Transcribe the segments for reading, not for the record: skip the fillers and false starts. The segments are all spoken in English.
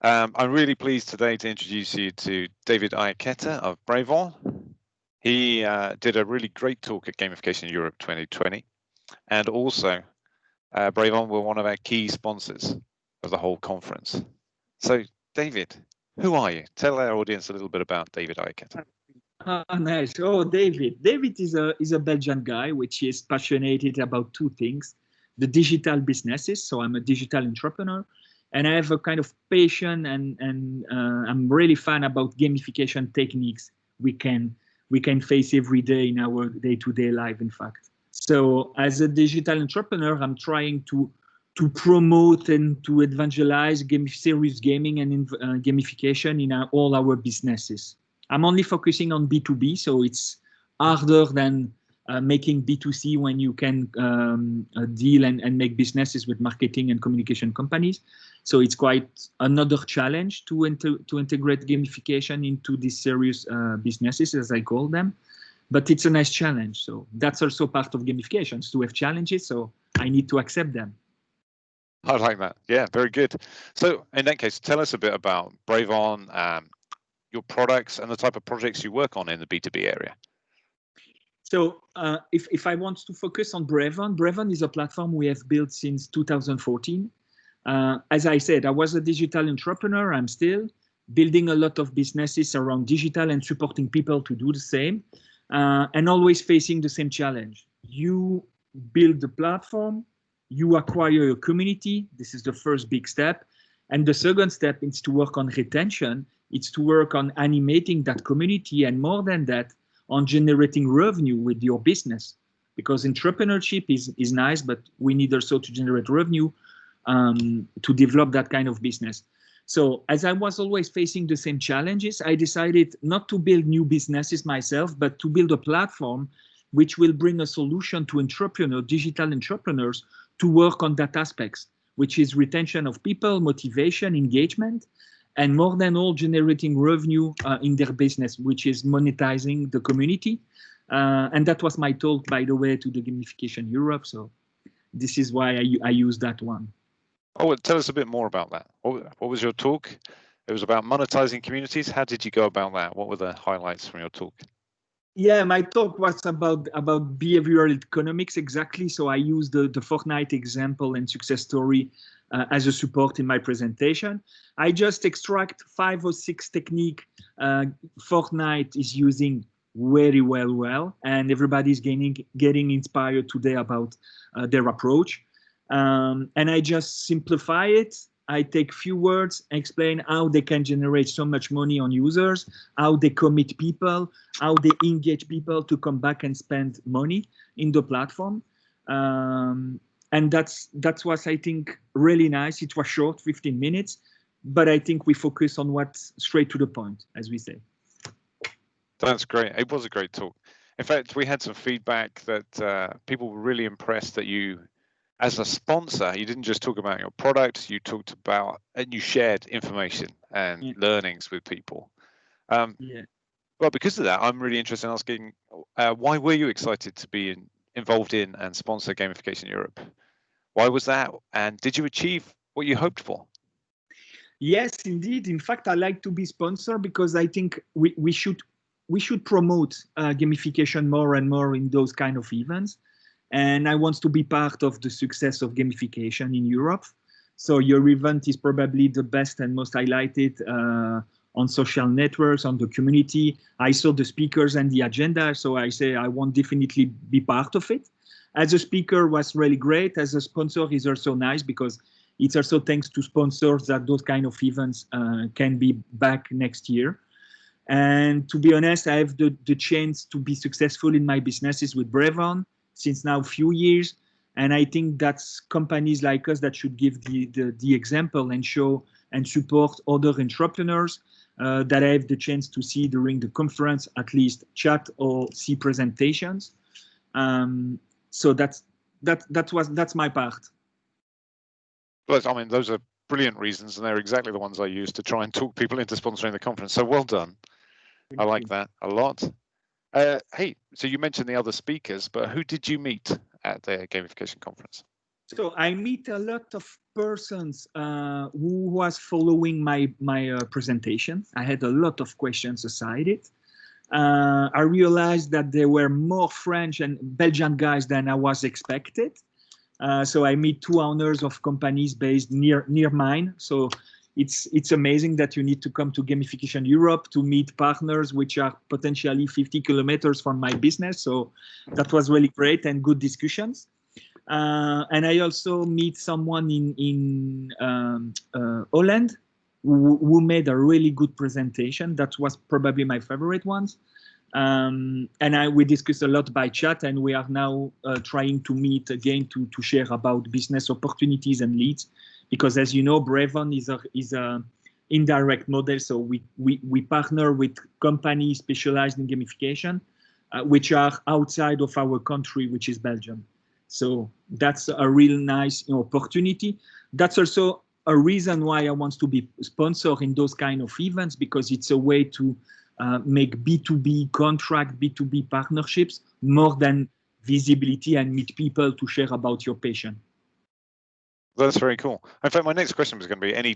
I'm really pleased today to introduce you to David Iachetta of Bravon. He did a really great talk at Gamification Europe 2020, and also Bravon were one of our key sponsors of the whole conference. So, David, who are you? Tell our audience a little bit about David Iachetta. Nice. Oh, David. David is a Belgian guy which is passionate about two things: the digital businesses. So I'm a digital entrepreneur, and I have a kind of passion, and I'm really fan about gamification techniques we can face every day in our day-to-day life. In fact, so as a digital entrepreneur, I'm trying to promote and to evangelize serious gaming and gamification in all our businesses. I'm only focusing on B2B, so it's harder than making B2C when you can deal and make businesses with marketing and communication companies. So it's quite another challenge to integrate gamification into these serious businesses, as I call them. But it's a nice challenge. So that's also part of gamification, to have challenges. So I need to accept them. I like that. Yeah, very good. So in that case, tell us a bit about Bravon, your products and the type of projects you work on in the B2B area. So if I want to focus on Bravon, Bravon is a platform we have built since 2014. As I said, I was a digital entrepreneur. I'm still building a lot of businesses around digital and supporting people to do the same, and always facing the same challenge. You build the platform, you acquire a community. This is the first big step. And the second step is to work on retention. It's to work on animating that community, and more than that, on generating revenue with your business. Because entrepreneurship is nice, but we need also to generate revenue to develop that kind of business. So as I was always facing the same challenges, I decided not to build new businesses myself, but to build a platform which will bring a solution to digital entrepreneurs, to work on that aspects, which is retention of people, motivation, engagement, and more than all, generating revenue in their business, which is monetizing the community. And that was my talk, by the way, to the Gamification Europe. So this is why I use that one. Oh, well, tell us a bit more about that. What was your talk? It was about monetizing communities. How did you go about that? What were the highlights from your talk? Yeah, my talk was about behavioral economics, exactly. So I used the Fortnite example and success story as a support in my presentation. I just extract 5 or 6 techniques Fortnite is using very well, and everybody's getting inspired today about their approach. And I just simplify it. I take few words, explain how they can generate so much money on users, how they commit people, how they engage people to come back and spend money in the platform. And that's what I think really nice. It was short, 15 minutes, but I think we focus on what's straight to the point, as we say. That's great. It was a great talk. In fact, we had some feedback that people were really impressed that you, as a sponsor, you didn't just talk about your product, you talked about and you shared information and learnings with people. Well, because of that, I'm really interested in asking, why were you excited to be involved in and sponsor Gamification Europe? Why was that? And did you achieve what you hoped for? Yes, indeed. In fact, I like to be sponsored because I think we should promote gamification more and more in those kind of events. And I want to be part of the success of gamification in Europe. So your event is probably the best and most highlighted on social networks, on the community. I saw the speakers and the agenda, so I say I want definitely be part of it. As a speaker was really great. As a sponsor is also nice because it's also thanks to sponsors that those kind of events can be back next year. And to be honest, I have the chance to be successful in my businesses with Bravon since now a few years. And I think that's companies like us that should give the example and show and support other entrepreneurs that I have the chance to see during the conference, at least chat or see presentations. So that's my part. Well, I mean, those are brilliant reasons, and they're exactly the ones I use to try and talk people into sponsoring the conference. So well done. I like that a lot. Hey, so you mentioned the other speakers, but who did you meet at the Gamification conference? So I meet a lot of persons who was following my presentation. I had a lot of questions aside it. I realized that there were more French and Belgian guys than I was expected. So I meet two owners of companies based near mine. So it's amazing that you need to come to Gamification Europe to meet partners which are potentially 50 kilometers from my business. So that was really great and good discussions. And I also meet someone in Holland who made a really good presentation. That was probably my favorite ones. And we discussed a lot by chat, and we are now trying to meet again to share about business opportunities and leads, because as you know, Bravon is a indirect model. So we partner with companies specialized in gamification, which are outside of our country, which is Belgium. So that's a real nice opportunity. That's also a reason why I want to be sponsored in those kind of events, because it's a way to make B2B contract, B2B partnerships more than visibility and meet people to share about your passion. That's very cool. In fact, my next question was going to be any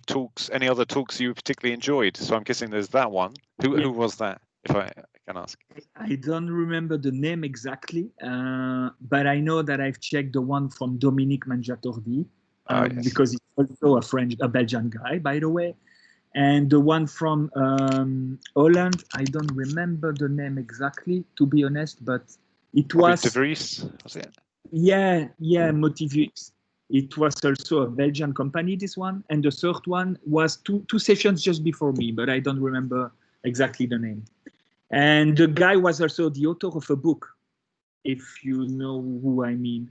other talks you particularly enjoyed. So I'm guessing there's that one. Who was that, if I can ask? I don't remember the name exactly, but I know that I've checked the one from Dominique Mangiatordi, yes, because he's also a Belgian guy, by the way. And the one from Holland, I don't remember the name exactly, to be honest, but it was... De Vries, was it? Yeah, Motivix. It was also a Belgian company, this one. And the third one was two sessions just before me, but I don't remember exactly the name. And the guy was also the author of a book, if you know who I mean.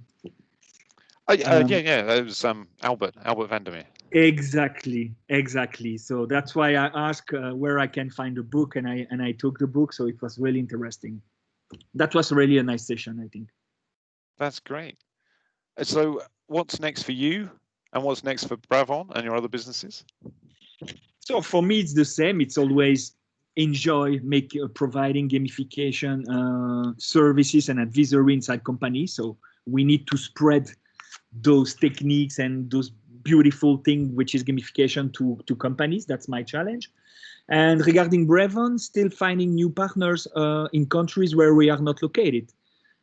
Yeah, that was Albert Vandermeer. Exactly. So that's why I asked where I can find the book, and I took the book. So it was really interesting. That was really a nice session, I think. That's great. So what's next for you, and what's next for Bravon and your other businesses? So for me, it's the same. It's always providing gamification services and advisory inside companies. So we need to spread those techniques and those beautiful thing which is gamification to companies. That's my challenge. And regarding Bravon, still finding new partners in countries where we are not located.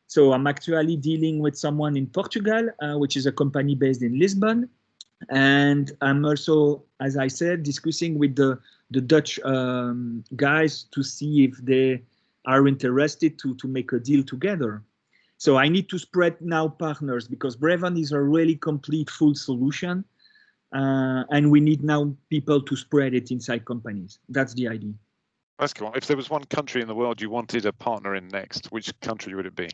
So I'm actually dealing with someone in Portugal, which is a company based in Lisbon. And I'm also, as I said, discussing with the Dutch guys to see if they are interested to make a deal together. So I need to spread now partners, because Bravon is a really complete full solution. And we need now people to spread it inside companies. That's the idea. That's cool. If there was one country in the world you wanted a partner in next, which country would it be?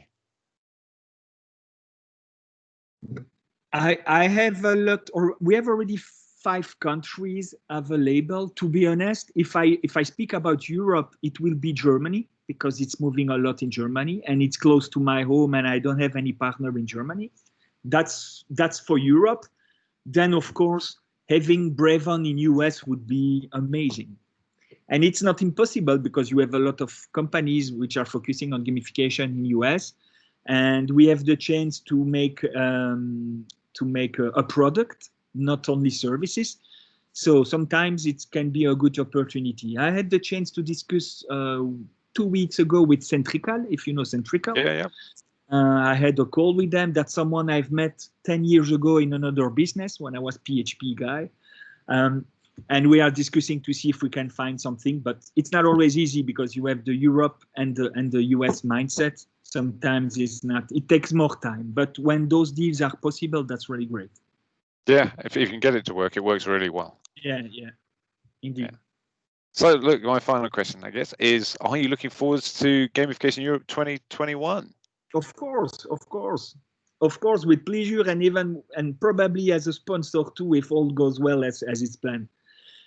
I have a lot, or we have already 5 countries available. To be honest, if I speak about Europe, it will be Germany, because it's moving a lot in Germany and it's close to my home, and I don't have any partner in Germany. That's for Europe. Then of course, having Bravon in US would be amazing. And it's not impossible, because you have a lot of companies which are focusing on gamification in US, and we have the chance to make a product, not only services. So sometimes it can be a good opportunity. I had the chance to discuss 2 weeks ago with Centrical, if you know Centrical. Yeah. I had a call with them. That's someone I've met 10 years ago in another business when I was PHP guy. And we are discussing to see if we can find something, but it's not always easy, because you have the Europe and the US mindset. Sometimes it's not, it takes more time, but when those deals are possible, that's really great. Yeah, if you can get it to work, it works really well. Yeah, indeed. Yeah. So look, my final question, I guess, is, are you looking forward to Gamification Europe 2021? Of course, with pleasure, and probably as a sponsor too, if all goes well as it's planned.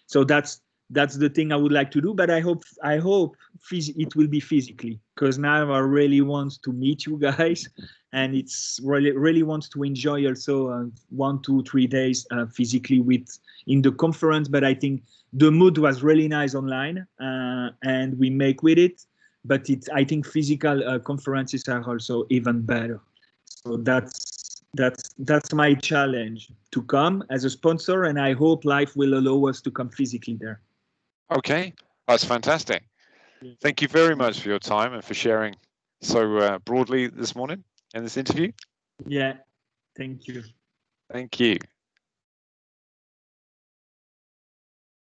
So that's the thing I would like to do, but I hope it will be physically, because now I really want to meet you guys, and it's really wants to enjoy also 1, 2, 3 days physically in the conference. But I think the mood was really nice online, and we make with it. But I think physical conferences are also even better. So that's That's my challenge, to come as a sponsor, and I hope life will allow us to come physically there. Okay, that's fantastic. Thank you very much for your time and for sharing so broadly this morning in this interview. Yeah, thank you. Thank you.